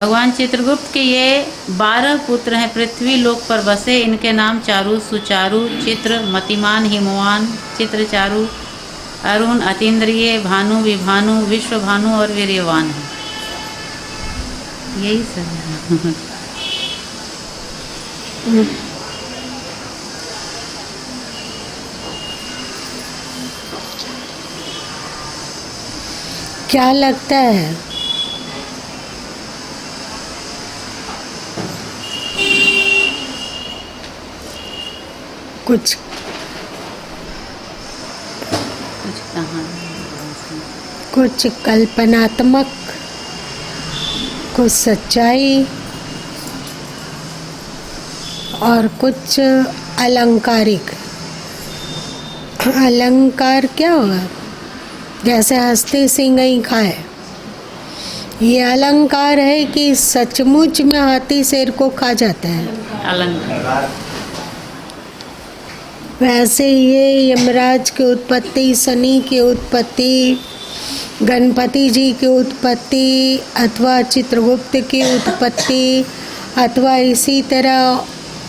भगवान चित्रगुप्त के ये 12 पुत्र हैं। पृथ्वी लोक पर बसे। इनके नाम चारु, सुचारु, चित्र, मतिमान, हिमवान, चित्रचारु, अरुण, अतीन्द्रिय, भानु, विभानु, विश्वभानु और वीर्यवान हैं। यही सब है। क्या लगता है? कुछ कुछ कल्पनात्मक, कुछ सच्चाई और कुछ अलंकारिक। अलंकार क्या होगा? जैसे हंसते सिंह खाए, ये अलंकार है कि सचमुच में हाथी शेर को खा जाता है? अलंकार। वैसे ये यमराज की उत्पत्ति, शनि की उत्पत्ति, गणपति जी की उत्पत्ति अथवा चित्रगुप्त की उत्पत्ति अथवा इसी तरह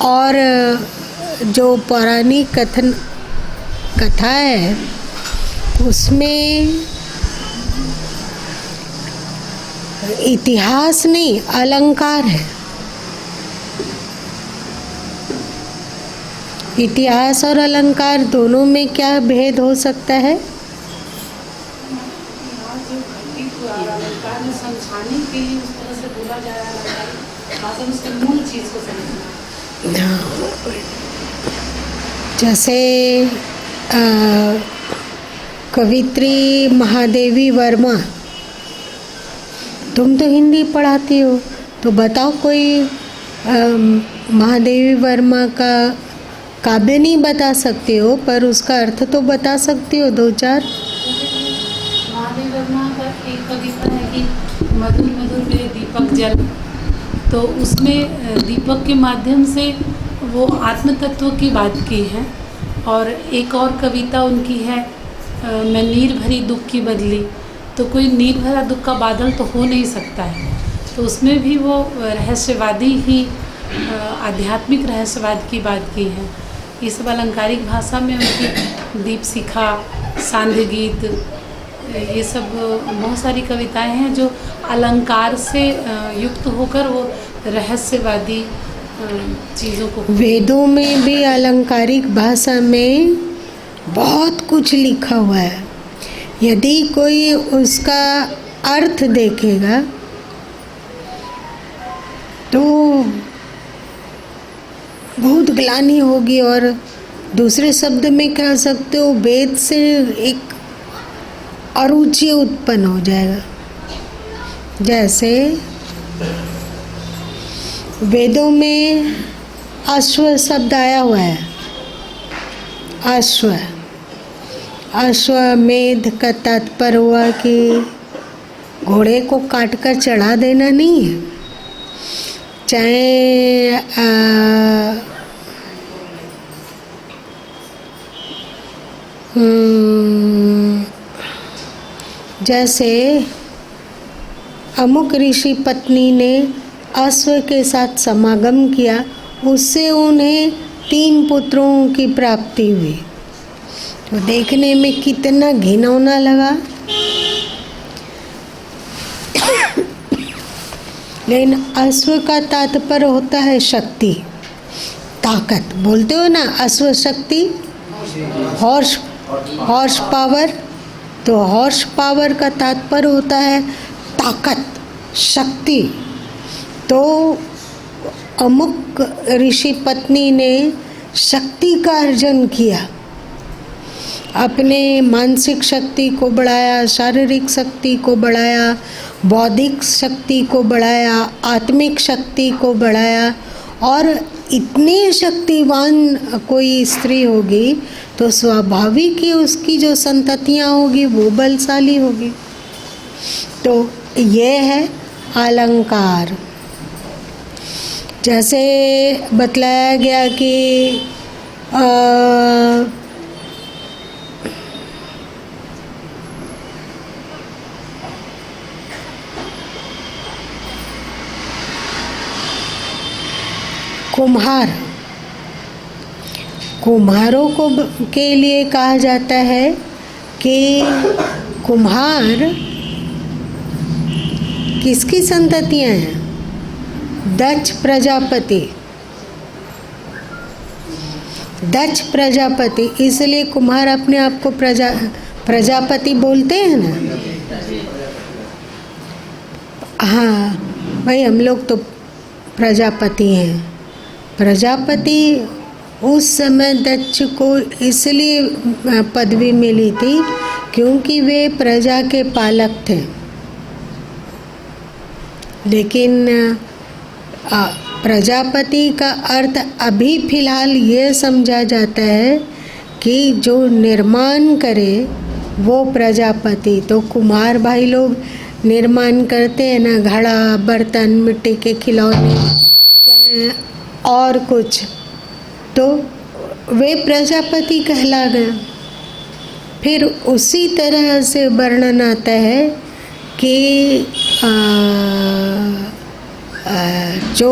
और जो पौराणिक कथा है उसमें इतिहास नहीं, अलंकार है। इतिहास और अलंकार दोनों में क्या भेद हो सकता है? अलंकार में समझाने के लिए उस तरह से बोला जा रहा है, भाषा में उसके मूल चीज को समझना। जैसे कवित्री महादेवी वर्मा, तुम तो हिंदी पढ़ाती हो, तो बताओ कोई महादेवी वर्मा का काव्य नहीं बता सकती हो पर उसका अर्थ तो बता सकती हो दो चार। महादेव वर्मा का एक कविता है कि मधुर मधुर मेरे दीपक जल, तो उसमें दीपक के माध्यम से वो आत्म तत्व की बात की है। और एक और कविता उनकी है मैं नीर भरी दुख की बदली, तो कोई नीर भरा दुख का बादल तो हो नहीं सकता है, तो उसमें भी वो रहस्यवादी ही आध्यात्मिक रहस्यवाद की बात की है। ये सब अलंकारिक भाषा में उनकी दीपशिखा, सांध्य गीत, ये सब बहुत सारी कविताएं हैं जो अलंकार से युक्त होकर वो रहस्यवादी चीज़ों को। वेदों में भी अलंकारिक भाषा में बहुत कुछ लिखा हुआ है। यदि कोई उसका अर्थ देखेगा तो बहुत ग्लानि होगी। और दूसरे शब्द में कह सकते हो, वेद से एक अरुचि उत्पन्न हो जाएगा। जैसे वेदों में अश्व शब्द आया हुआ है। अश्व, अश्वमेध का तात्पर्य हुआ कि घोड़े को काट कर चढ़ा देना नहीं है। चाहे जैसे अमुक ऋषि पत्नी ने अश्व के साथ समागम किया, उससे उन्हें 3 पुत्रों की प्राप्ति हुई। तो देखने में कितना घिनौना लगा, लेकिन अश्व का तात्पर्य होता है शक्ति, ताकत। बोलते हो ना अश्व शक्ति, हॉर्स पावर। तो हॉर्स पावर का तात्पर्य होता है ताकत, शक्ति। तो अमुक ऋषि पत्नी ने शक्ति का अर्जन किया, अपने मानसिक शक्ति को बढ़ाया, शारीरिक शक्ति को बढ़ाया, बौद्धिक शक्ति को बढ़ाया, आत्मिक शक्ति को बढ़ाया। और इतनी शक्तिवान कोई स्त्री होगी तो स्वाभाविक ही उसकी जो संततियाँ होगी वो बलशाली होगी। तो ये है अलंकार। जैसे बतलाया गया कि कुम्हार, कुम्हारों को के लिए कहा जाता है कि कुम्हार किसकी संततियां हैं? दक्ष प्रजापति, दक्ष प्रजापति, इसलिए कुम्हार अपने आप को प्रजापति बोलते हैं ना। हाँ भाई, हम लोग तो प्रजापति हैं। प्रजापति उस समय दक्ष को इसलिए पदवी मिली थी क्योंकि वे प्रजा के पालक थे। लेकिन प्रजापति का अर्थ अभी फिलहाल ये समझा जाता है कि जो निर्माण करे वो प्रजापति। तो कुम्हार भाई लोग निर्माण करते हैं ना, घड़ा, बर्तन, मिट्टी के खिलौने और कुछ, तो वे प्रजापति कहला गए। फिर उसी तरह से वर्णन आता है कि जो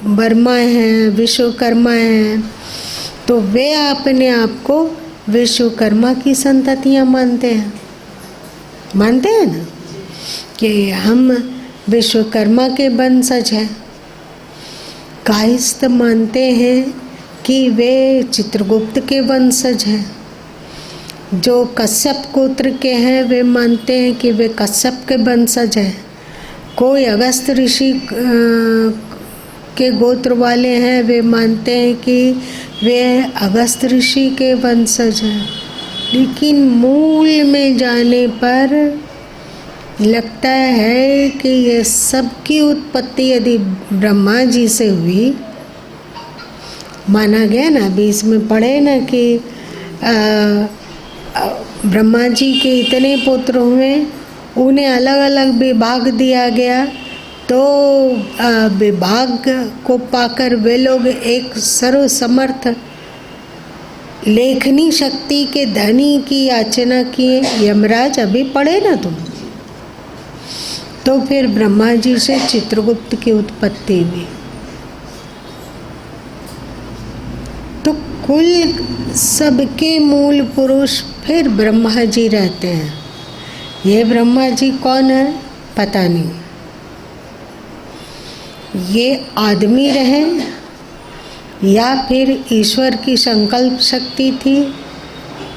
वर्मा हैं, विश्वकर्मा हैं, तो वे अपने आप को विश्वकर्मा की संततियां मानते हैं ना, कि हम विश्वकर्मा के वंशज हैं। कायस्थ मानते हैं कि वे चित्रगुप्त के वंशज हैं। जो कश्यप गोत्र के हैं वे मानते हैं कि वे कश्यप के वंशज हैं। कोई अगस्त ऋषि के गोत्र वाले हैं, वे मानते हैं कि वे अगस्त ऋषि के वंशज हैं। लेकिन मूल में जाने पर लगता है कि ये सब की उत्पत्ति यदि ब्रह्मा जी से हुई, माना गया ना, अभी इसमें पढ़े ना कि ब्रह्मा जी के इतने पुत्र हुए, उन्हें अलग अलग विभाग दिया गया, तो विभाग को पाकर वे लोग एक सर्वसमर्थ लेखनी शक्ति के धनी की याचना किए। यमराज अभी पढ़े ना तुम, तो फिर ब्रह्मा जी से चित्रगुप्त की उत्पत्ति हुई। तो कुल सबके मूल पुरुष फिर ब्रह्मा जी रहते हैं। ये ब्रह्मा जी कौन है पता नहीं। ये आदमी रहे या फिर ईश्वर की संकल्प शक्ति थी,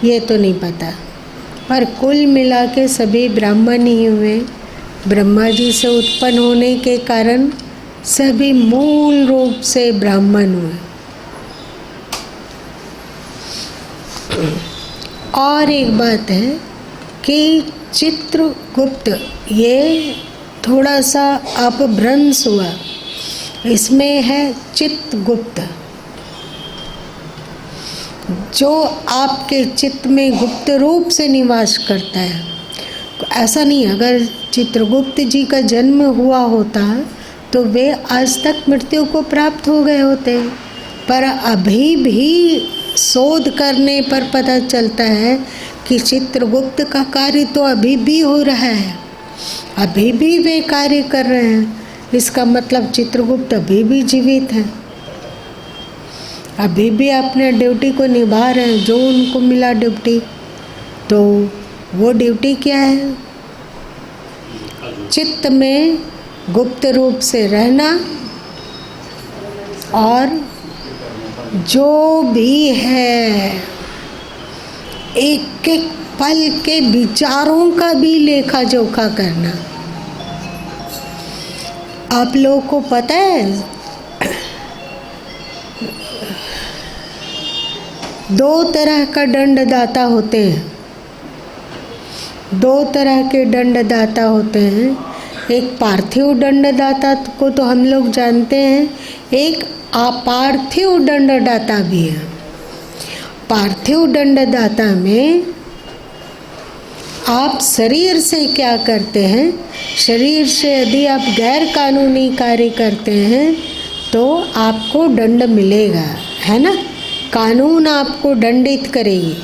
ये तो नहीं पता, पर कुल मिला के सभी ब्राह्मण ही हुए। ब्रह्मा जी से उत्पन्न होने के कारण सभी मूल रूप से ब्राह्मण हुए। और एक बात है कि चित्रगुप्त ये थोड़ा सा अपभ्रंश हुआ, इसमें है चित्तगुप्त, जो आपके चित्त में गुप्त रूप से निवास करता है। ऐसा नहीं, अगर चित्रगुप्त जी का जन्म हुआ होता तो वे आज तक मृत्यु को प्राप्त हो गए होते, पर अभी भी शोध करने पर पता चलता है कि चित्रगुप्त का कार्य तो अभी भी हो रहा है, अभी भी वे कार्य कर रहे हैं। इसका मतलब चित्रगुप्त अभी भी जीवित हैं, अभी भी अपने ड्यूटी को निभा रहे हैं, जो उनको मिला ड्यूटी। तो वो ड्यूटी क्या है? चित्त में गुप्त रूप से रहना और जो भी है एक एक पल के विचारों का भी लेखा जोखा करना। आप लोगों को पता है, दो तरह का दंडदाता होते हैं, दो तरह के दंडदाता होते हैं। एक पार्थिव दंडदाता को तो हम लोग जानते हैं, एक अपार्थिव दंडदाता भी है। पार्थिव दंडदाता में आप शरीर से क्या करते हैं, शरीर से यदि आप गैर कानूनी कार्य करते हैं तो आपको दंड मिलेगा, है ना। कानून आपको दंडित करेगी,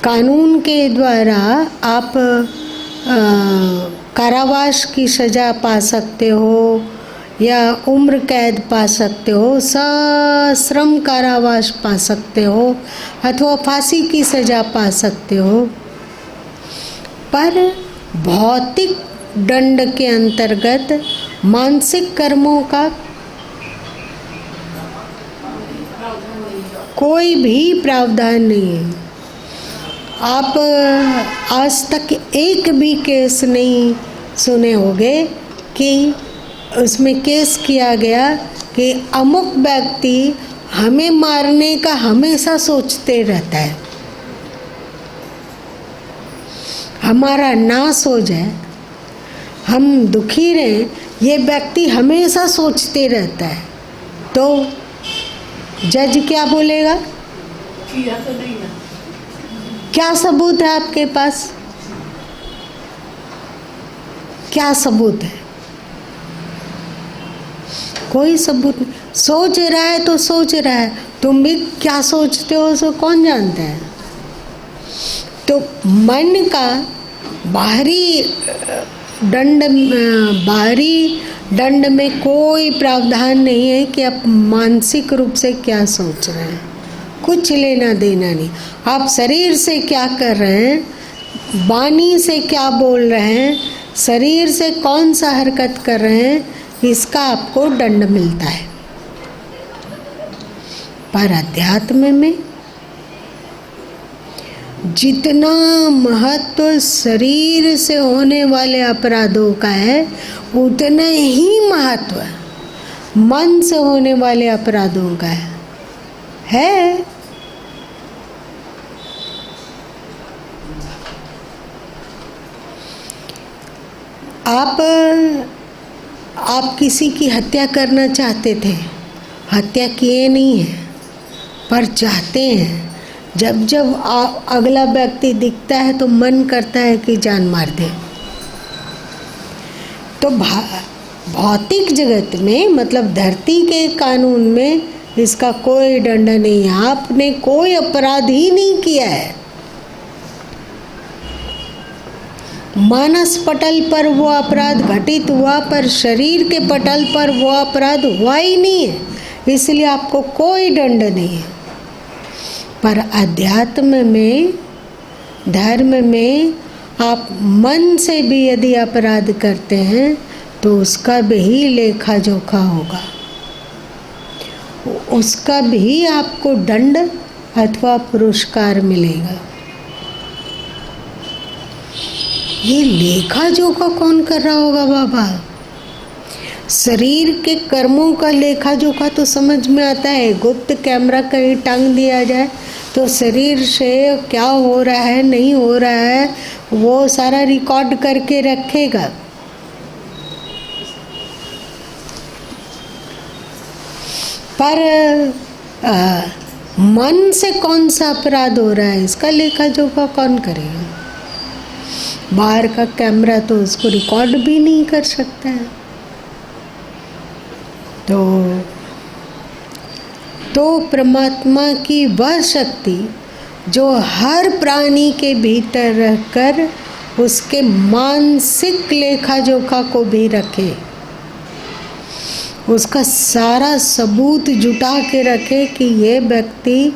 कानून के द्वारा आप कारावास की सज़ा पा सकते हो या उम्र कैद पा सकते हो, सश्रम कारावास पा सकते हो, अथवा फांसी की सज़ा पा सकते हो। पर भौतिक दंड के अंतर्गत मानसिक कर्मों का कोई भी प्रावधान नहीं है। आप आज तक एक भी केस नहीं सुने होंगे कि उसमें केस किया गया कि अमुक व्यक्ति हमें मारने का हमेशा सोचते रहता है, हमारा नाश हो जाए, हम दुखी रहें, ये व्यक्ति हमेशा सोचते रहता है। तो जज क्या बोलेगा? किया तो नहीं ना। क्या सबूत है आपके पास? क्या सबूत है? कोई सबूत नहीं। सोच रहा है तो सोच रहा है, तुम भी क्या सोचते हो सो कौन जानता है। तो मन का बाहरी दंड में कोई प्रावधान नहीं है कि आप मानसिक रूप से क्या सोच रहे हैं, कुछ लेना देना नहीं। आप शरीर से क्या कर रहे हैं, वाणी से क्या बोल रहे हैं, शरीर से कौन सा हरकत कर रहे हैं, इसका आपको दंड मिलता है। पर अध्यात्म में जितना महत्व शरीर से होने वाले अपराधों का है, उतना ही महत्व मन से होने वाले अपराधों का है। आप किसी की हत्या करना चाहते थे, हत्या किए नहीं है, पर चाहते हैं। जब जब अगला व्यक्ति दिखता है तो मन करता है कि जान मार दे। तो भौतिक जगत में, मतलब धरती के कानून में, इसका कोई दंड नहीं है। आपने कोई अपराध ही नहीं किया है। मानस पटल पर वो अपराध घटित हुआ, पर शरीर के पटल पर वो अपराध हुआ ही नहीं है, इसलिए आपको कोई दंड नहीं है। पर अध्यात्म में, धर्म में आप मन से भी यदि अपराध करते हैं तो उसका भी लेखा जोखा होगा, उसका भी आपको दंड अथवा पुरस्कार मिलेगा। ये लेखा जोखा कौन कर रहा होगा बाबा? शरीर के कर्मों का लेखा जोखा तो समझ में आता है। गुप्त कैमरा कहीं टांग दिया जाए तो शरीर से क्या हो रहा है, नहीं हो रहा है, वो सारा रिकॉर्ड करके रखेगा। पर मन से कौन सा अपराध हो रहा है, इसका लेखा जोखा कौन करेगा? बाहर का कैमरा तो उसको रिकॉर्ड भी नहीं कर सकता है। तो परमात्मा की वह शक्ति जो हर प्राणी के भीतर रहकर उसके मानसिक लेखा जोखा को भी रखे, उसका सारा सबूत जुटा के रखे कि ये व्यक्ति,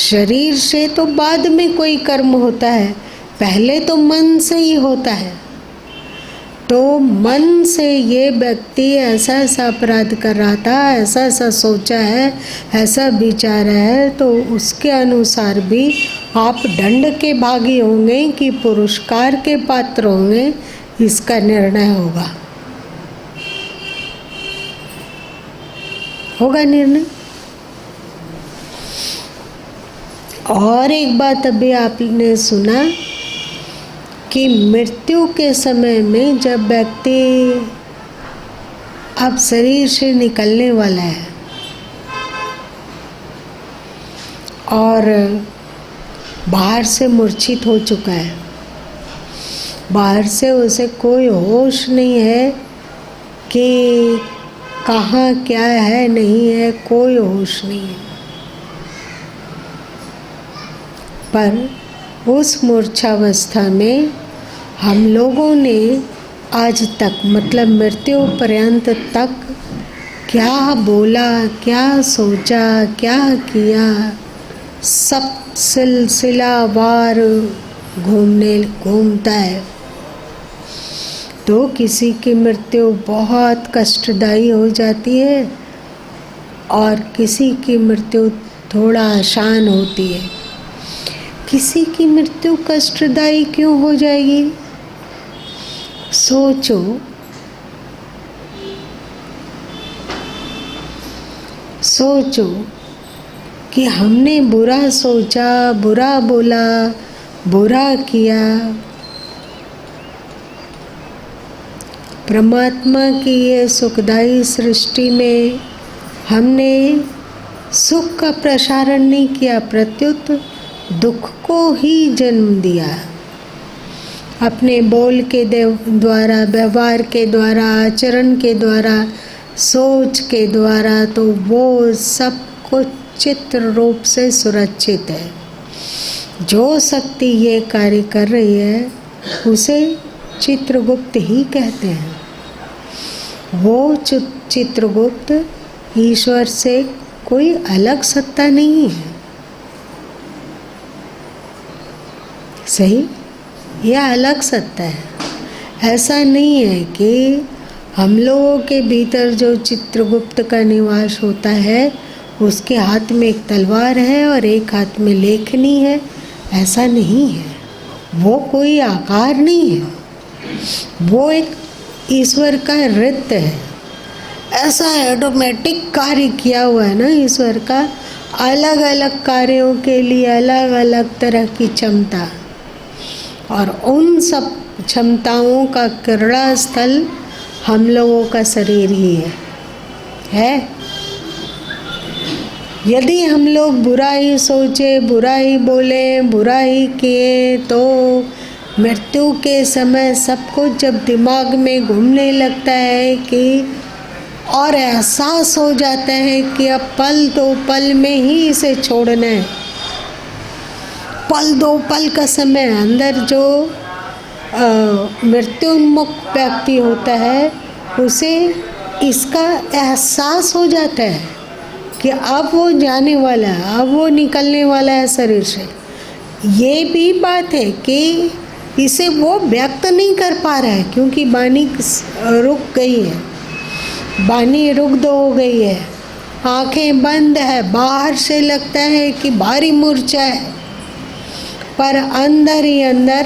शरीर से तो बाद में कोई कर्म होता है, पहले तो मन से ही होता है। तो मन से ये व्यक्ति ऐसा ऐसा अपराध कर रहा था, ऐसा ऐसा सोचा है, ऐसा विचार है, तो उसके अनुसार भी आप दंड के भागी होंगे कि पुरस्कार के पात्र होंगे, इसका निर्णय होगा निर्णय। और एक बात अभी आपने सुना कि मृत्यु के समय में जब व्यक्ति अब शरीर से निकलने वाला है और बाहर से मूर्छित हो चुका है, बाहर से उसे कोई होश नहीं है कि कहाँ क्या है, नहीं है, कोई होश नहीं है। पर उस मूर्छावस्था में हम लोगों ने आज तक, मतलब मृत्यु पर्यंत तक क्या बोला, क्या सोचा, क्या किया, सब सिलसिलावार घूमता है। तो किसी की मृत्यु बहुत कष्टदायी हो जाती है और किसी की मृत्यु थोड़ा आसान होती है। किसी की मृत्यु कष्टदायी क्यों हो जाएगी? सोचो कि हमने बुरा सोचा, बुरा बोला, बुरा किया। परमात्मा की ये सुखदायी सृष्टि में हमने सुख का प्रसारण नहीं किया, प्रत्युत दुख को ही जन्म दिया। अपने बोल के द्वारा, व्यवहार के द्वारा, आचरण के द्वारा, सोच के द्वारा, तो वो सब कुछ चित्र रूप से सुरक्षित है। जो शक्ति ये कार्य कर रही है उसे चित्रगुप्त ही कहते हैं। वो चित्रगुप्त ईश्वर से कोई अलग सत्ता नहीं है। सही? यह अलग सत्ता है। ऐसा नहीं है कि हम लोगों के भीतर जो चित्रगुप्त का निवास होता है उसके हाथ में एक तलवार है और एक हाथ में लेखनी है। ऐसा नहीं है। वो कोई आकार नहीं है, वो एक ईश्वर का नृत्य है। ऐसा ऑटोमेटिक कार्य किया हुआ है ना ईश्वर का, अलग अलग कार्यों के लिए अलग अलग तरह की क्षमता, और उन सब क्षमताओं का क्रीड़ा स्थल हम लोगों का शरीर ही है। यदि हम लोग बुरा ही सोचे, बुरा ही बोले, बुरा ही किए, तो मृत्यु के समय सब कुछ जब दिमाग में घूमने लगता है कि और एहसास हो जाता है कि अब पल दो पल में ही इसे छोड़ना है। पल दो पल का समय अंदर जो मृत्युन्मुख व्यक्ति होता है उसे इसका एहसास हो जाता है कि अब वो जाने वाला है, अब वो निकलने वाला है शरीर से। ये भी बात है कि इसे वो व्यक्त नहीं कर पा रहा है क्योंकि वाणी रुक गई है, वाणी रुग्ध हो गई है, आंखें बंद है, बाहर से लगता है कि भारी मूर्छा है, पर अंदर ही अंदर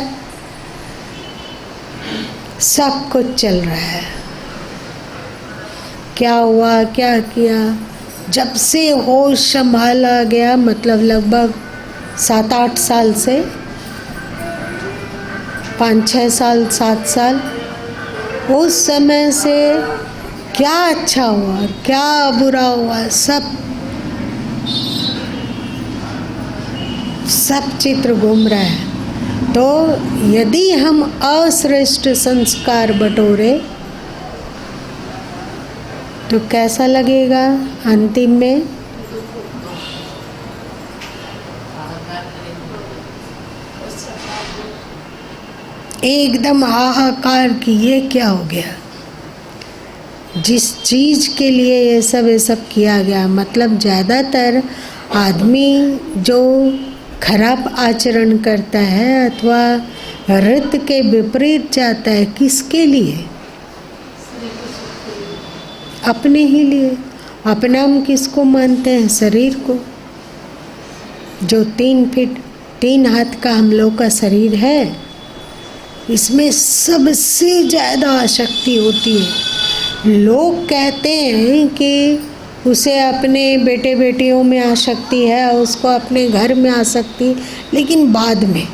सब कुछ चल रहा है। क्या हुआ, क्या किया, जब से होश संभाला गया, मतलब लगभग 7-8 साल से, 5-6 साल, 7 साल, उस समय से क्या अच्छा हुआ और क्या बुरा हुआ, सब चित्र घूम रहा है। तो यदि हम अश्रेष्ठ संस्कार बटोरे तो कैसा लगेगा अंतिम में? एकदम हाहाकार कि ये क्या हो गया। जिस चीज़ के लिए ये सब किया गया, मतलब ज़्यादातर आदमी जो खराब आचरण करता है अथवा रीत के विपरीत जाता है, किसके लिए? अपने ही लिए। अपना हम किसको मानते हैं? शरीर को। जो 3 फीट 3 हाथ का हम लोग का शरीर है, इसमें सबसे ज़्यादा आसक्ति होती है। लोग कहते हैं कि उसे अपने बेटे बेटियों में आसक्ति है, उसको अपने घर में आसक्ति, लेकिन बाद में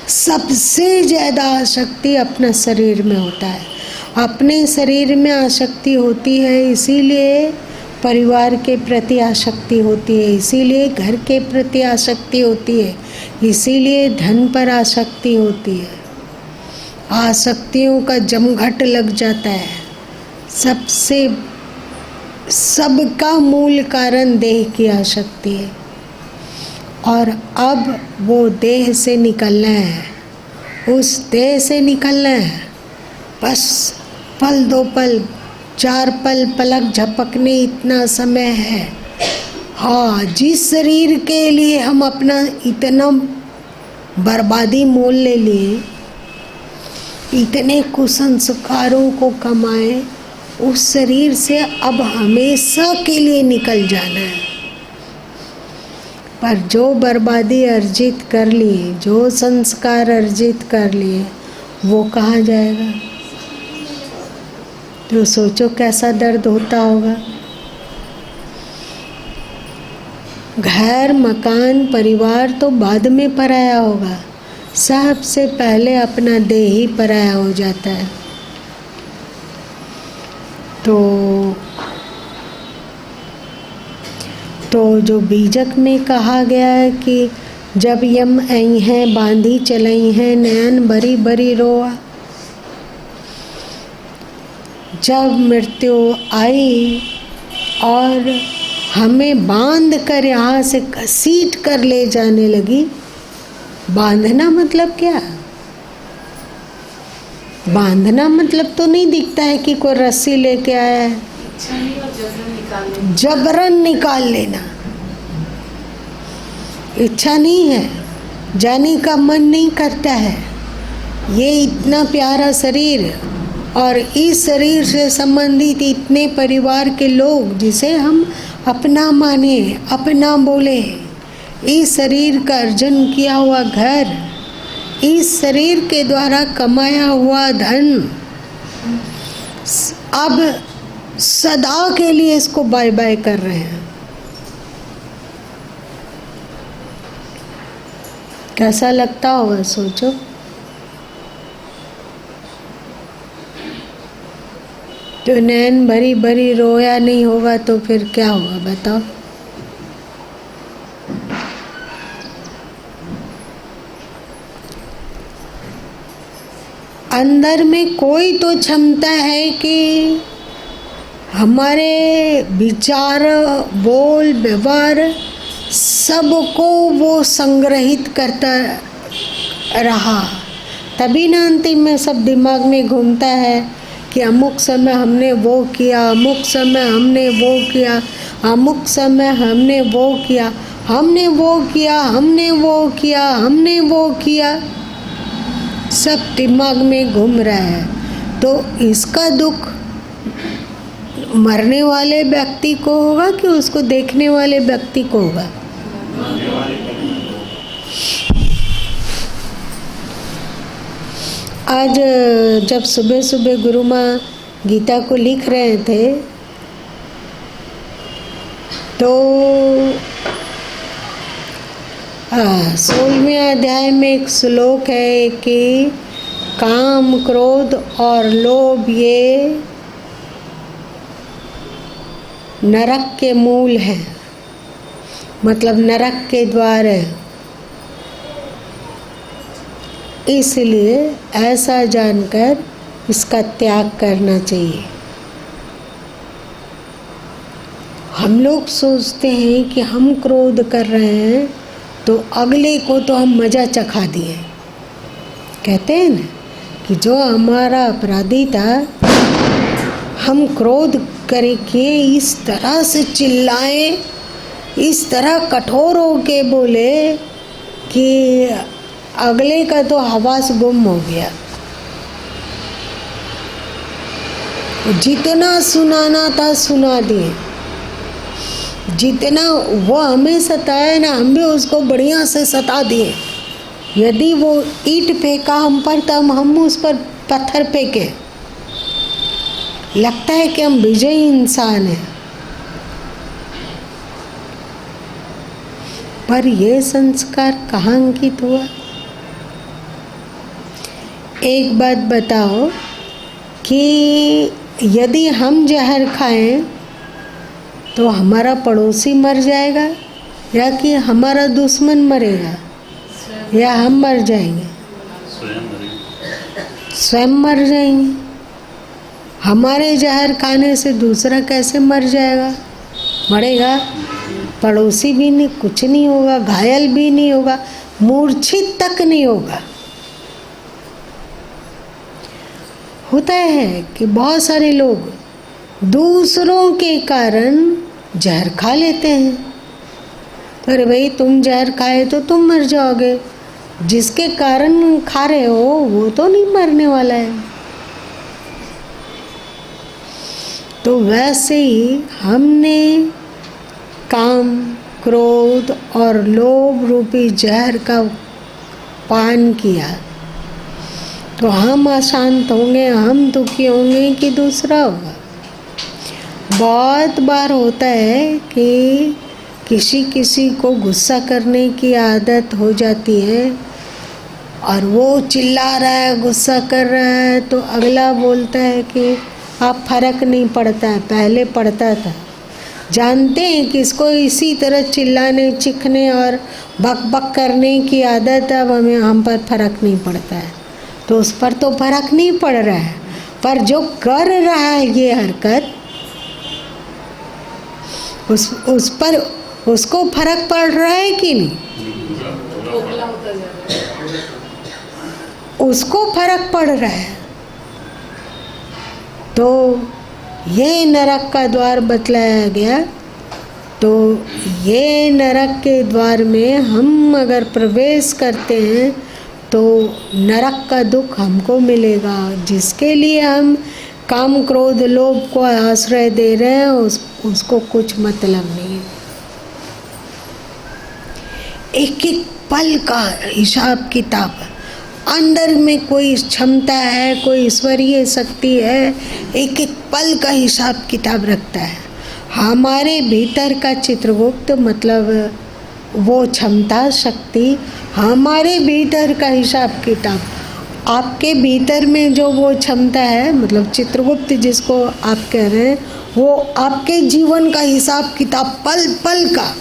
सबसे ज़्यादा आसक्ति अपना शरीर में होता है। अपने शरीर में आसक्ति होती है, इसीलिए परिवार के प्रति आसक्ति होती है, इसीलिए घर के प्रति आसक्ति होती है, इसीलिए धन पर आसक्ति होती है। आसक्तियों का जमघट लग जाता है। सबका मूल कारण देह की आसक्ति है, और अब वो देह से निकलना है, उस देह से निकलना है। बस पल दो पल 4 पल पलक झपकने इतना समय है। हाँ, जिस शरीर के लिए हम अपना इतना बर्बादी मोल ले लिए, इतने कुसंस्कारों को कमाए, उस शरीर से अब हमेशा के लिए निकल जाना है। पर जो बर्बादी अर्जित कर लिए, जो संस्कार अर्जित कर लिए, वो कहाँ जाएगा? तो सोचो कैसा दर्द होता होगा। घर, मकान, परिवार तो बाद में पराया होगा, सबसे पहले अपना देह ही पराया हो जाता है। तो जो बीजक में कहा गया है कि जब यम आई हैं बांधी चलई हैं नयन बरी बरी रोआ, जब मृत्यु आई और हमें बांध कर यहाँ से घसीट कर ले जाने लगी। बांधना मतलब क्या? बांधना मतलब तो नहीं दिखता है कि कोई रस्सी लेके आया है, जबरन निकाल लेना। इच्छा नहीं है, जाने का मन नहीं करता है। ये इतना प्यारा शरीर और इस शरीर से संबंधित इतने परिवार के लोग जिसे हम अपना माने, अपना बोले, इस शरीर का अर्जन किया हुआ घर, इस शरीर के द्वारा कमाया हुआ धन, अब सदा के लिए इसको बाय बाय कर रहे हैं। कैसा लगता होगा सोचो। तो नैन भरी भरी रोया नहीं होगा तो फिर क्या होगा बताओ। अंदर में कोई तो क्षमता है कि हमारे विचार, बोल, व्यवहार सबको वो संग्रहित करता रहा, तभी ना अंतिम में सब दिमाग में घूमता है कि अमुक समय हमने वो किया, अमुक समय हमने वो किया, अमुक समय हमने वो किया, हमने वो किया, हमने वो किया, हमने वो किया, सब दिमाग में घूम रहा है। तो इसका दुख मरने वाले व्यक्ति को होगा कि उसको देखने वाले व्यक्ति को होगा? आज जब सुबह सुबह गुरु माँ गीता को लिख रहे थे तो 16वें अध्याय में एक श्लोक है कि काम, क्रोध और लोभ ये नरक के मूल हैं, मतलब नरक के द्वार है। इसलिए ऐसा जानकर इसका त्याग करना चाहिए। हम लोग सोचते हैं कि हम क्रोध कर रहे हैं तो अगले को तो हम मज़ा चखा दिए। कहते हैं ना कि जो हमारा अपराधी था, हम क्रोध करके इस तरह से चिल्लाए, इस तरह कठोर होके बोले कि अगले का तो हवास गुम हो गया। जितना सुनाना था सुना दिए, जितना वो हमें सताया ना, हम भी उसको बढ़िया से सता दिए। यदि वो ईंट फेंका हम पर तो हम उस पर पत्थर फेंके। लगता है कि हम विजयी इंसान हैं, पर ये संस्कार कहाँ अंकित हुआ? एक बात बताओ कि यदि हम जहर खाएं तो हमारा पड़ोसी मर जाएगा या कि हमारा दुश्मन मरेगा या हम मर जाएंगे? स्वयं मर जाएंगे। हमारे जहर खाने से दूसरा कैसे मर जाएगा? मरेगा। पड़ोसी भी नहीं, कुछ नहीं होगा, घायल भी नहीं होगा, मूर्छित तक नहीं होगा। होता है कि बहुत सारे लोग दूसरों के कारण जहर खा लेते हैं। तो अरे भाई, तुम जहर खाए तो तुम मर जाओगे, जिसके कारण खा रहे हो वो तो नहीं मरने वाला है। तो वैसे ही हमने काम, क्रोध और लोभ रूपी जहर का पान किया तो हम अशांत होंगे, हम दुखी होंगे कि दूसरा होगा। बहुत बार होता है कि किसी किसी को गुस्सा करने की आदत हो जाती है और वो चिल्ला रहा है, गुस्सा कर रहा है, तो अगला बोलता है कि आप फर्क नहीं पड़ता है, पहले पड़ता था। जानते हैं कि इसको इसी तरह चिल्लाने, चिखने और बक बक करने की आदत है, अब हम पर फर्क नहीं पड़ता है। तो उस पर तो फर्क नहीं पड़ रहा है, पर जो कर रहा है ये हरकत, उस पर उसको फर्क पड़ रहा है कि नहीं? उसको फर्क पड़ रहा है। तो ये नरक का द्वार बतलाया गया। तो ये नरक के द्वार में हम अगर प्रवेश करते हैं तो नरक का दुख हमको मिलेगा। जिसके लिए हम काम, क्रोध, लोभ को आश्रय दे रहे हैं उसको कुछ मतलब नहीं है। एक एक पल का हिसाब किताब, अंदर में कोई क्षमता है, कोई ईश्वरीय शक्ति है, एक एक पल का हिसाब किताब रखता है। हमारे भीतर का चित्रगुप्त मतलब वो क्षमता, शक्ति, हमारे भीतर का हिसाब किताब। आपके भीतर में जो वो क्षमता है, मतलब चित्रगुप्त जिसको आप कह रहे हैं, वो आपके जीवन का हिसाब किताब पल पल का।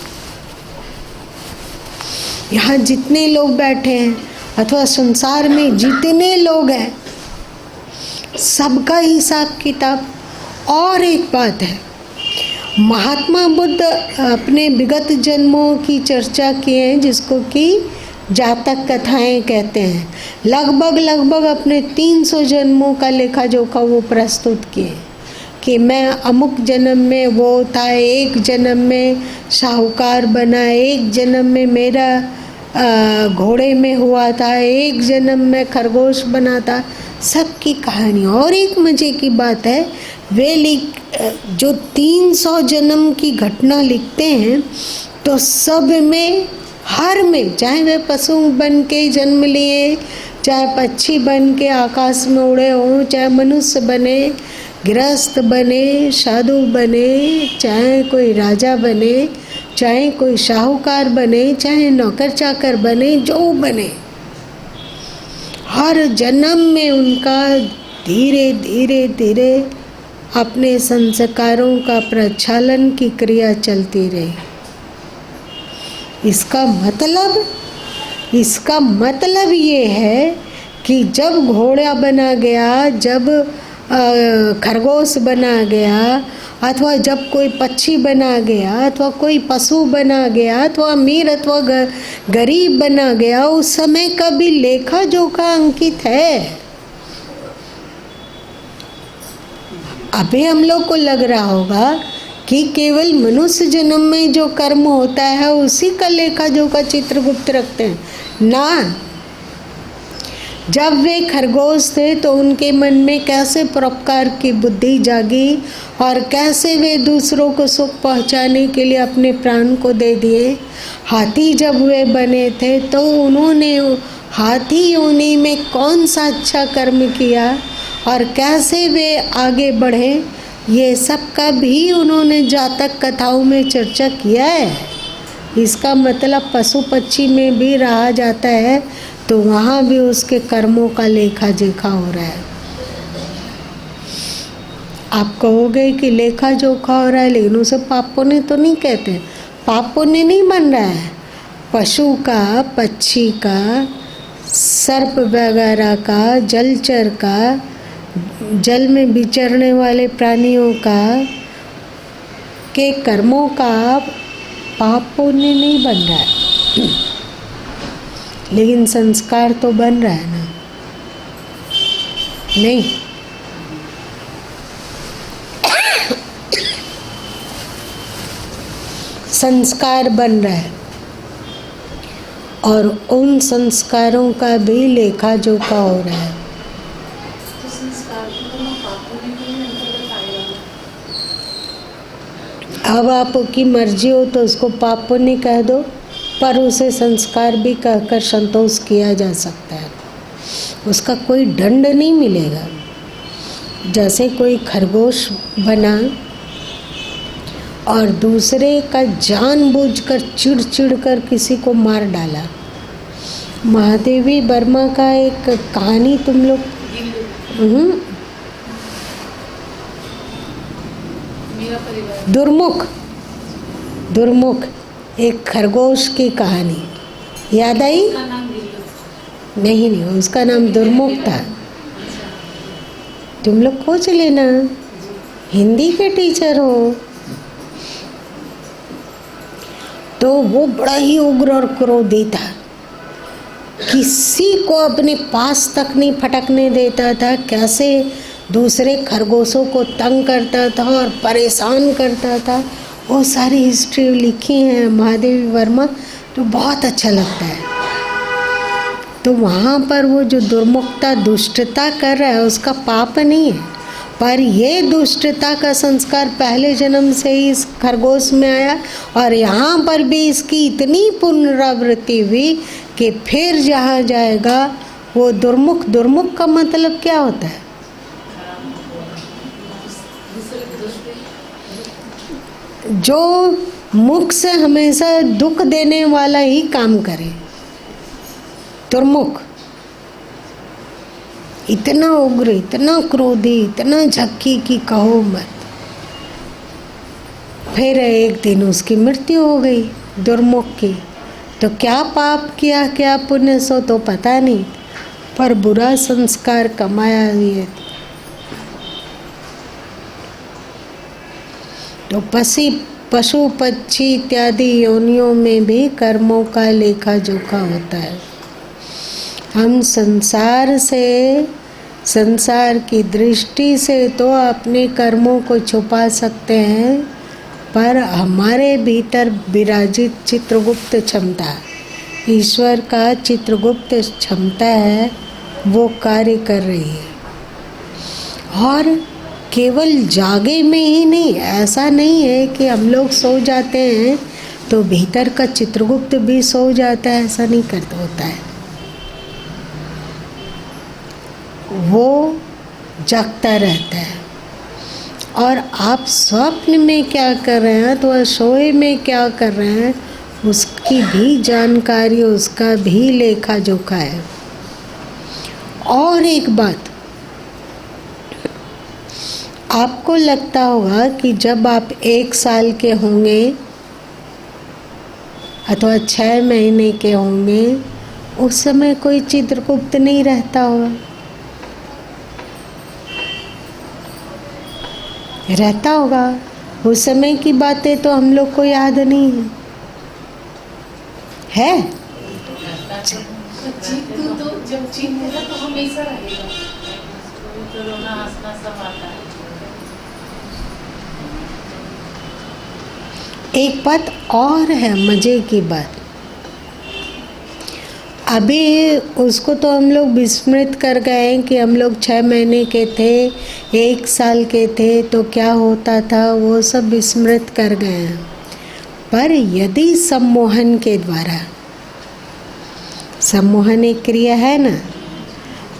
यहाँ जितने लोग बैठे हैं अथवा संसार में जितने लोग हैं, सबका हिसाब किताब। और एक बात है, महात्मा बुद्ध अपने विगत जन्मों की चर्चा किए हैं, जिसको कि जातक कथाएं कहते हैं। लगभग अपने 300 जन्मों का लेखा जोखा वो प्रस्तुत किए कि मैं अमुक जन्म में वो था, एक जन्म में साहूकार बना, एक जन्म में मेरा घोड़े में हुआ था, एक जन्म में खरगोश बना था, सबकी कहानी। और एक मज़े की बात है, वे जो 300 जन्म की घटना लिखते हैं तो सब में, हर में, चाहे वे पशु बन के जन्म लिए, चाहे पक्षी बन के आकाश में उड़े हों, चाहे मनुष्य बने, गृहस्थ बने, साधु बने, चाहे कोई राजा बने, चाहे कोई साहूकार बने, चाहे नौकर चाकर बने, जो बने, हर जन्म में उनका धीरे धीरे धीरे अपने संस्कारों का प्रक्षालन की क्रिया चलती रही। इसका मतलब ये है कि जब घोड़ा बना गया, जब खरगोश बना गया, अथवा जब कोई पक्षी बना गया, अथवा कोई पशु बना गया, अथवा अमीर अथवा गरीब बना गया, उस समय का भी लेखा जोखा अंकित है। अभी हम लोग को लग रहा होगा कि केवल मनुष्य जन्म में जो कर्म होता है उसी का लेखा जोखा चित्रगुप्त रखते हैं ना। जब वे खरगोश थे तो उनके मन में कैसे परोपकार की बुद्धि जागी और कैसे वे दूसरों को सुख पहुंचाने के लिए अपने प्राण को दे दिए। हाथी जब वे बने थे तो उन्होंने हाथी योनि में कौन सा अच्छा कर्म किया और कैसे वे आगे बढ़े, ये सब का भी उन्होंने जातक कथाओं में चर्चा किया है। इसका मतलब पशु पक्षी में भी रहा जाता है तो वहाँ भी उसके कर्मों का लेखा जोखा हो रहा है। आप कहोगे कि लेखा जोखा हो रहा है, लेकिन उसे पाप पुण्य तो नहीं कहते। पाप पुण्य नहीं बन रहा है। पशु का, पक्षी का, सर्प वगैरह का, जलचर का, जल में विचरने वाले प्राणियों का के कर्मों का पाप पुण्य नहीं बन रहा है, लेकिन संस्कार तो बन रहा है ना। नहीं, संस्कार बन रहा है और उन संस्कारों का भी लेखा जोखा हो रहा है। तो संस्कार को ना पापों में भी अंतर्गत आएगा। अब आपकी मर्जी हो तो उसको पाप पुण्य कह दो, पर उसे संस्कार भी कहकर संतोष किया जा सकता है। उसका कोई दंड नहीं मिलेगा। जैसे कोई खरगोश बना और दूसरे का जानबूझकर चिढ़ कर किसी को मार डाला। महादेवी वर्मा का एक कहानी तुम लोग मेरा परिवार दुर्मुख एक खरगोश की कहानी याद आई? का नाम गिल्लू। नहीं, उसका नाम दुर्मुख था। तुम लोग खोज लेना, हिंदी के टीचर हो। तो वो बड़ा ही उग्र और क्रोधी था, किसी को अपने पास तक नहीं फटकने देता था। कैसे दूसरे खरगोशों को तंग करता था और परेशान करता था, वो सारी हिस्ट्री लिखी है महादेवी वर्मा, तो बहुत अच्छा लगता है। तो वहाँ पर वो जो दुर्मुखता दुष्टता कर रहा है उसका पाप नहीं है, पर ये दुष्टता का संस्कार पहले जन्म से ही इस खरगोश में आया और यहाँ पर भी इसकी इतनी पुनरावृत्ति हुई कि फिर जहाँ जाएगा वो दुर्मुख का मतलब क्या होता है? जो मुख से हमेशा दुख देने वाला ही काम करे। दुर्मुख इतना उग्र, इतना क्रोधी, इतना झक्की कि कहो मत। फिर एक दिन उसकी मृत्यु हो गई दुर्मुख की। तो क्या पाप किया क्या पुण्य सो तो पता नहीं, पर बुरा संस्कार कमाया ये। तो पशु पक्षी इत्यादि योनियों में भी कर्मों का लेखा जोखा होता है। हम संसार की दृष्टि से तो अपने कर्मों को छुपा सकते हैं, पर हमारे भीतर विराजित चित्रगुप्त क्षमता, ईश्वर का चित्रगुप्त क्षमता है, वो कार्य कर रही है। और केवल जागे में ही नहीं, ऐसा नहीं है कि हम लोग सो जाते हैं तो भीतर का चित्रगुप्त भी सो जाता है, ऐसा नहीं करता होता है। वो जागता रहता है। और आप स्वप्न में क्या कर रहे हैं तो सोए में क्या कर रहे हैं उसकी भी जानकारी, उसका भी लेखा जोखा है। और एक बात, आपको लगता होगा कि जब आप 1 साल के होंगे अथवा 6 महीने के होंगे, उस समय कोई चित्रगुप्त नहीं रहता होगा। रहता होगा, उस समय की बातें तो हम लोग को याद नहीं है। चित्त तो जब चिन्ह होगा तो हमेशा रहेगा। तो रोना हंसना सब आता है। एक बात और है, मजे की बात। अभी उसको तो हम लोग विस्मृत कर गए कि हम लोग 6 महीने के थे, 1 साल के थे तो क्या होता था, वो सब विस्मृत कर गए हैं। पर यदि सम्मोहन के द्वारा, सम्मोहन एक क्रिया है ना,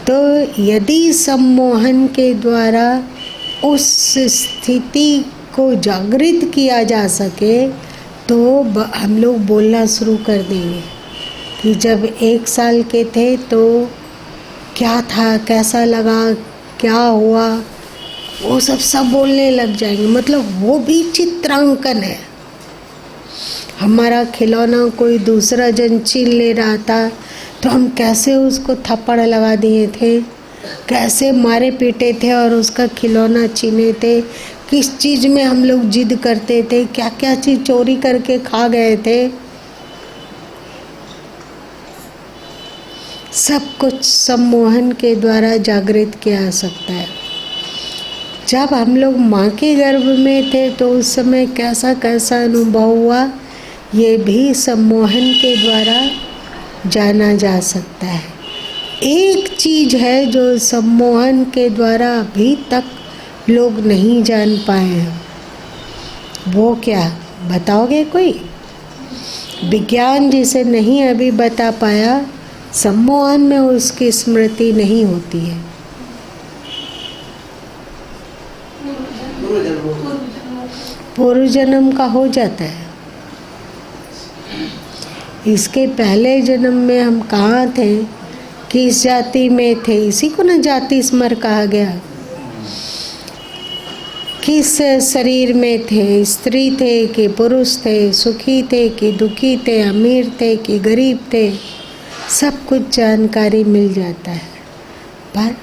तो यदि सम्मोहन के द्वारा उस स्थिति को जागृत किया जा सके तो हम लोग बोलना शुरू कर देंगे कि जब 1 साल के थे तो क्या था, कैसा लगा, क्या हुआ, वो सब बोलने लग जाएंगे। मतलब वो भी चित्रांकन है। हमारा खिलौना कोई दूसरा जन छीन ले रहा था तो हम कैसे उसको थप्पड़ लगा दिए थे, कैसे मारे पीटे थे और उसका खिलौना छीने थे, किस चीज़ में हम लोग जिद करते थे, क्या क्या चीज़ चोरी करके खा गए थे। सब कुछ सम्मोहन के द्वारा जागृत किया जा सकता है। जब हम लोग माँ के गर्भ में थे तो उस समय कैसा कैसा अनुभव हुआ ये भी सम्मोहन के द्वारा जाना जा सकता है। एक चीज है जो सम्मोहन के द्वारा अभी तक लोग नहीं जान पाए हैं, वो क्या बताओगे कोई? विज्ञान जिसे नहीं अभी बता पाया, सम्मोहन में उसकी स्मृति नहीं होती है। पूर्व जन्म का हो जाता है। इसके पहले जन्म में हम कहाँ थे, किस जाति में थे, इसी को ना जाति स्मर कहा गया। किस शरीर में थे, स्त्री थे कि पुरुष थे, सुखी थे कि दुखी थे, अमीर थे कि गरीब थे, सब कुछ जानकारी मिल जाता है। पर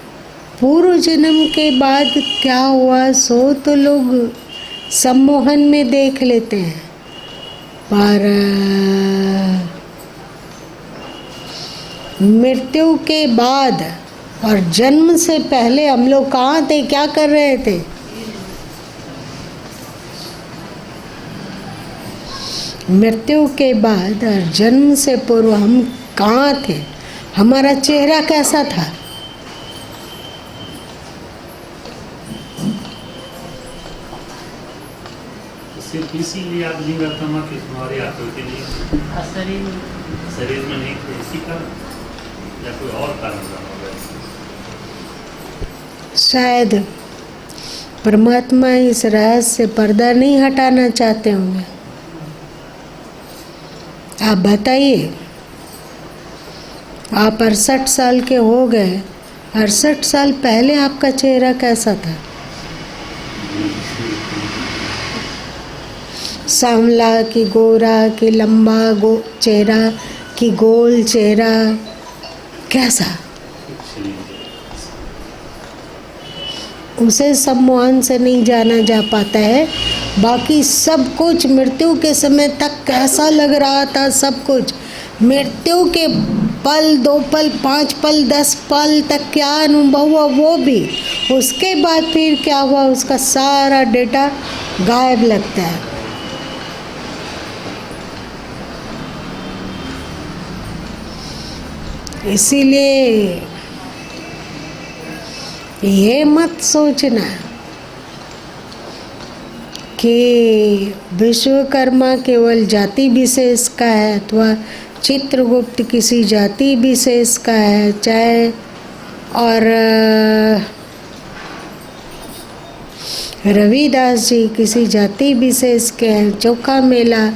पूर्व जन्म के बाद क्या हुआ सो तो लोग सम्मोहन में देख लेते हैं, पर मृत्यु के बाद और जन्म से पहले हम लोग कहाँ थे, क्या कर रहे थे? मृत्यु के बाद और जन्म से पूर्व हम कहाँ थे, हमारा चेहरा कैसा था? सिर्फ इसीलिए याद नहीं रहता माँ कि तुम्हारी आंखों के लिए शरीर में नहीं थे, इसी कारण या कोई और कारण होगा? शायद परमात्मा इस रहस्य से पर्दा नहीं हटाना चाहते होंगे। आप बताइए, आप 68 साल के हो गए, 68 साल पहले आपका चेहरा कैसा था? सांवला कि गोरा कि लंबा चेहरा कि गोल चेहरा, कैसा? उसे सम्मोहन से नहीं जाना जा पाता है। बाकी सब कुछ मृत्यु के समय तक कैसा लग रहा था, सब कुछ मृत्यु के पल, 2 पल, 5 पल, 10 पल तक क्या अनुभव हुआ वो भी, उसके बाद फिर क्या हुआ उसका सारा डेटा गायब लगता है। इसीलिए ये मत सोचना कि विश्वकर्मा केवल जाति विशेष का है अथवा चित्रगुप्त किसी जाति विशेष का है, चाहे और रविदास जी किसी जाति विशेष के हैं, चौका मेला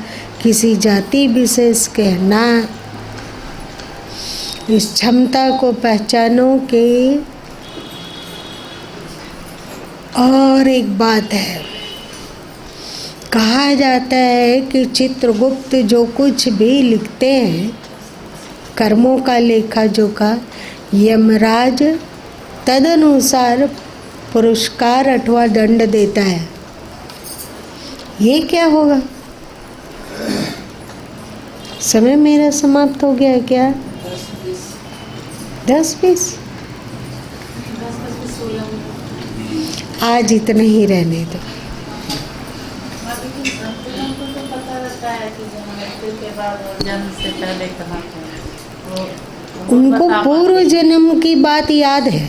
किसी जाति विशेष के हैं ना। इस क्षमता को पहचानो कि और एक बात है, कहा जाता है कि चित्रगुप्त जो कुछ भी लिखते हैं, कर्मों का लेखा जोखा, यमराज तदनुसार पुरस्कार अथवा दंड देता है। ये क्या होगा? समय मेरा समाप्त हो गया है क्या? 10-20 आज इतना ही रहने दो। उनको पूर्व जन्म की बात याद है,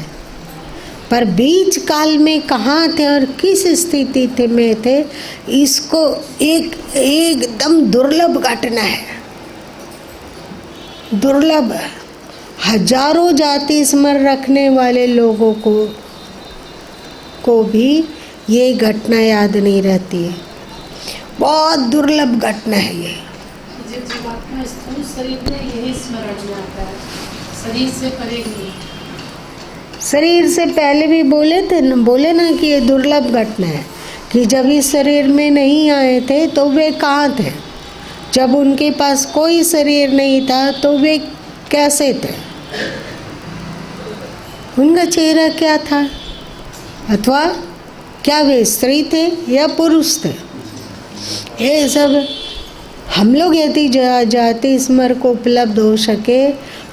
पर बीच काल में कहाँ थे और किस स्थिति थे में थे, इसको एकदम दुर्लभ घटना है। दुर्लभ, हजारों जाति स्मरण रखने वाले लोगों को भी ये घटना याद नहीं रहती है। बहुत दुर्लभ घटना है ये। जीवात्मा स्थूल शरीर में यही स्मरण में आता है, शरीर से परे नहीं। शरीर से पहले भी बोले ना कि ये दुर्लभ घटना है कि जब इस शरीर में नहीं आए थे तो वे कहाँ थे, जब उनके पास कोई शरीर नहीं था तो वे कैसे थे, उनका चेहरा क्या था, अथवा क्या वे स्त्री थे या पुरुष थे। ये सब हम लोग यदि जाति स्मर को उपलब्ध हो सके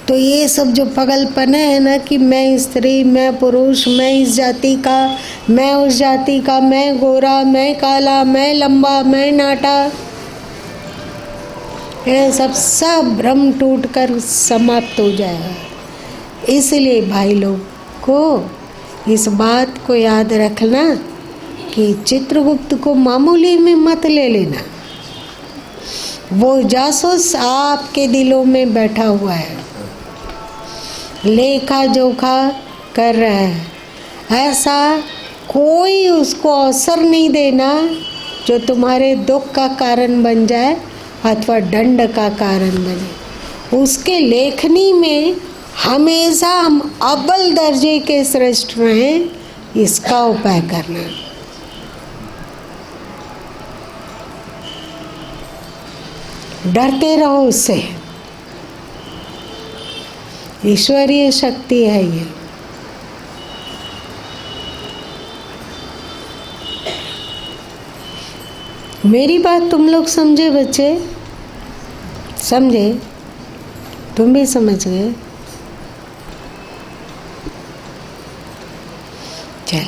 तो ये सब जो पगलपना है ना कि मैं स्त्री, मैं पुरुष, मैं इस जाति का, मैं उस जाति का, मैं गोरा, मैं काला, मैं लंबा, मैं नाटा, ये सब भ्रम टूट कर समाप्त हो जाएगा। इसलिए भाई लोग को इस बात को याद रखना कि चित्रगुप्त को मामूली में मत ले लेना। वो जासूस आपके दिलों में बैठा हुआ है, लेखा जोखा कर रहा है। ऐसा कोई उसको अवसर नहीं देना जो तुम्हारे दुख का कारण बन जाए अथवा दंड का कारण बने। उसके लेखनी में हमेशा हम अव्वल दर्जे के श्रेष्ठ रहें, इसका उपाय करना। डरते रहो उससे, ईश्वरीय शक्ति है ये। मेरी बात तुम लोग समझे बच्चे? समझे? तुम भी समझ गए? चल।